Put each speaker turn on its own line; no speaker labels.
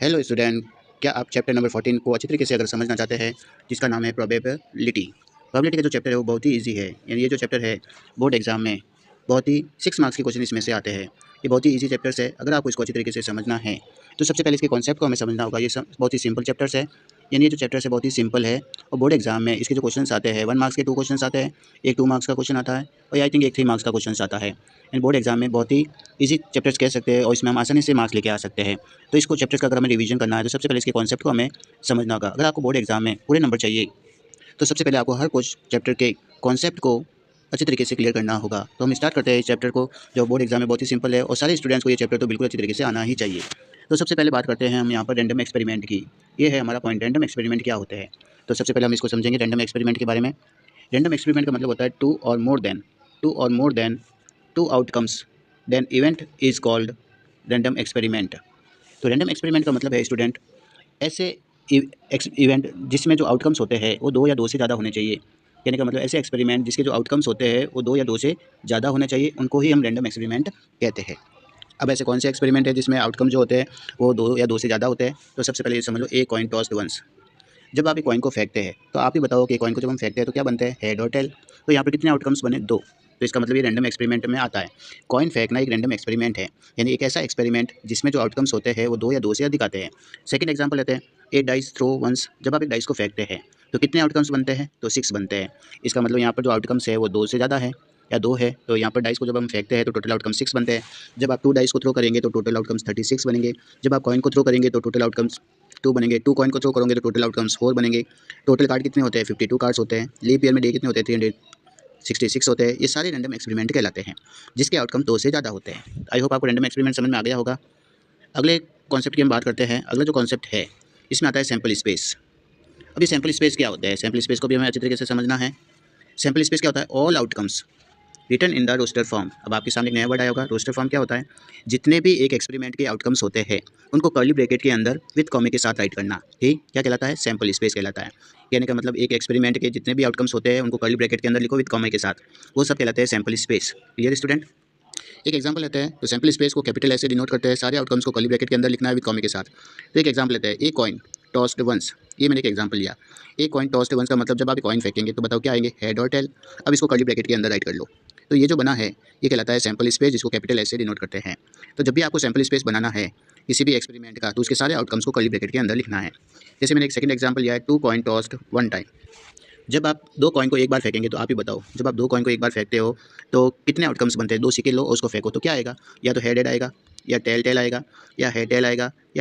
Hello student, क्या आप chapter number 14 को अच्छी तरीके से अगर समझना चाहते हैं, जिसका नाम है प्रोबेबिलिटी। प्रोबेबिलिटी का जो चैप्टर है वो बहुत ही इजी है। यानी ये जो चैप्टर है बोर्ड एग्जाम में बहुत ही 6 मार्क्स के क्वेश्चन इसमें से आते हैं। ये बहुत ही इजी चैप्टर्स है। अगर आपको इसको अच्छी तरीके से समझना है तो सबसे पहले इसके कॉन्सेप्ट को हमें समझना होगा। ये बहुत ही सिंपल चैप्टर्स है। यानी ये जो चैप्टर्स है बहुत ही सिंपल है और बोर्ड एग्जाम में इसके जो क्वेश्चन आते हैं 1 मार्क्स के 2 क्वेश्चन आते हैं। एक 2 मार्क्स का क्वेश्चन आता है और आई थिंक एक 3 मार्क्स का क्वेश्चन आता है। यानी बोर्ड एग्जाम में बहुत ही ईजी चैप्टर्स कह सकते हैं और इसमें हम आसानी से मार्क्स लेके आ सकते हैं। तो इसको चैप्टर्स का अगर हमें रिवीजन करना है तो सबसे पहले इसके कॉन्सेप्ट को हमें समझना होगा। अगर आपको बोर्ड एग्जाम में पूरे नंबर चाहिए तो सबसे पहले आपको हर कुछ चैप्टर के कॉन्सेप्ट को अच्छी तरीके से क्लियर करना होगा। तो हम स्टार्ट करते हैं इस चैप्टर को, जो बोर्ड एग्जाम में बहुत ही सिंपल है और सारे स्टूडेंट्स को ये चैप्टर तो बिल्कुल अच्छी तरीके से आना ही चाहिए। तो सबसे पहले बात करते हैं हम यहाँ पर रैंडम एक्सपेरिमेंट की। ये है हमारा पॉइंट, रैंडम एक्सपेरिमेंट क्या होते हैं। तो सबसे पहले हम इसको समझेंगे रैंडम एक्सपेरिमेंट के बारे में। रैंडम एक्सपेरिमेंट का मतलब होता है टू और more than two outcomes then event is called random experiment. तो रैंडम एक्सपेरिमेंट का मतलब है स्टूडेंट ऐसे इवेंट जिसमें जो आउटकम्स होते हैं वो 2 या 2 से ज़्यादा होने चाहिए। कहने का मतलब ऐसे एक्सपेरिमेंट जिसके जो आउटकम्स होते हैं वो 2 या 2 से ज़्यादा होने चाहिए, उनको ही हम रैंडम एक्सपेरिमेंट कहते हैं। अब ऐसे कौन से एक्सपेरिमेंट है जिसमें आउटकम जो होते हैं वो 2 या 2 से ज़्यादा होते हैं। तो सबसे पहले ये समझ लो, ए कॉइन टॉस्ड वंस। जब आप एक कॉइन को फेंकते हैं तो आप ही बताओ कि कॉइन को जब हम फेंकते हैं तो क्या बनते हैं, हेड और टेल। तो यहाँ पर कितने आउटकम्स बने, 2। तो इसका मतलब ये रैंडम एक्सपेरिमेंट में आता है। कॉइन फेंकना एक रैंडम एक्सपेरिमेंट है, यानी एक ऐसा एक्सपेरिमेंट जिसमें जो आउटकम्स होते हैं वो 2 या 2 से अधिक आते हैं। सेकंड एग्जांपल लेते हैं, ए डाइस थ्रो वंस। जब आप एक डाइस को फेंकते हैं तो कितने आउटकम्स बनते हैं, तो 6 बनते हैं। इसका मतलब यहाँ पर जो आउटकम्स है वो 2 से ज़्यादा है या 2 है। तो यहाँ पर डाइस को जब हम फेंकते हैं तो टोटल आउटकम 6 बनते हैं। जब आप 2 डाइस को थ्रो करेंगे तो टोटल आउटकम्स 36 बनेंगे। जब आप कॉइन को थ्रो करेंगे तो टोटल आउटकम्स 2 बनेंगे। 2 कॉइन को थ्रो करोगे तो टोटल आउटकम्स 4 बनेंगे। टोटल कार्ड कितने होते हैं, 52 कार्ड्स होते हैं। लीप ईयर में डे कितने होते हैं, 366 होते हैं। ये सारे रैंडम एक्सपेरिमेंट कहलाते हैं जिसके आउटकम 2 से ज़्यादा होते हैं। आई होप आपको रैंडम एक्सपेरिमेंट समझ में आ गया होगा। अगले कॉन्सेप्ट की हम बात करते हैं। अगला जो कॉन्सेप्ट है इसमें आता है सैम्पल स्पेस। अभी सैम्पल स्पेस क्या होता है, सैम्पल स्पेस को भी हमें अच्छी तरीके से समझना है। सैम्पल स्पेस क्या होता है, all outcomes written in the roster form. अब आपके सामने एक नया वर्ड आया होगा, रोस्टर फॉर्म क्या होता है, जितने भी एक एक्सपेरिमेंट के आउटकम्स होते हैं उनको कर्ली ब्रैकेट के अंदर विद कॉमे के साथ राइट करना, ही क्या कहलाता है, सैम्पल स्पेस कहलाता है। कहने का मतलब एक एक्सपेरिमेंट के जितने भी आउटकम्स होते हैं उनको कर्ली ब्रैकेट के अंदर लिखो विद कॉमे के साथ, वो सब कहलाते हैं सैम्पल स्पेस। Clear student. एक एग्जांपल लेते हैं, तो सैम्पल स्पेस को कैपिटल ऐसे डिनोट करते हैं, सारे आउटकम्स को कर्ली ब्रैकेट के अंदर लिखना है विद कॉमे के साथ। तो एक एग्जांपल लेते हैं, ए कॉइन टॉस्ड वंस। ये मैंने एक एग्जांपल लिया। ए कॉइन टॉस्ड वंस का मतलब जब आप कॉइन फेंकेंगे तो बताओ क्या आएंगे, हेड और टेल। अब इसको कर्ली ब्रैकेट के अंदर राइट कर लो। तो ये जो बना है ये कहलाता है सैम्पल स्पेस, जिसको कैपिटल ऐसे डिनोट करते हैं। तो जब भी आपको सैम्पल स्पेस बनाना है किसी भी एक्सपेरिमेंट का तो उसके सारे आउटकम्स को कर्ली ब्रैकेट के अंदर लिखना है। जैसे मैंने एक सेकंड एग्जांपल लिया है, 2 कॉइन टॉस्ड 1 टाइम। जब आप 2 कॉइन को एक बार फेंकेंगे तो आप ही बताओ, जब आप 2 कॉइन को एक बार फेंकते हो तो कितने आउटकम्स बनते हैं, 2 सिक्के लो और उसको फेंको तो क्या आएगा, या तो हेड हेड आएगा, या टेल टेल आएगा, या हेड टेल आएगा, या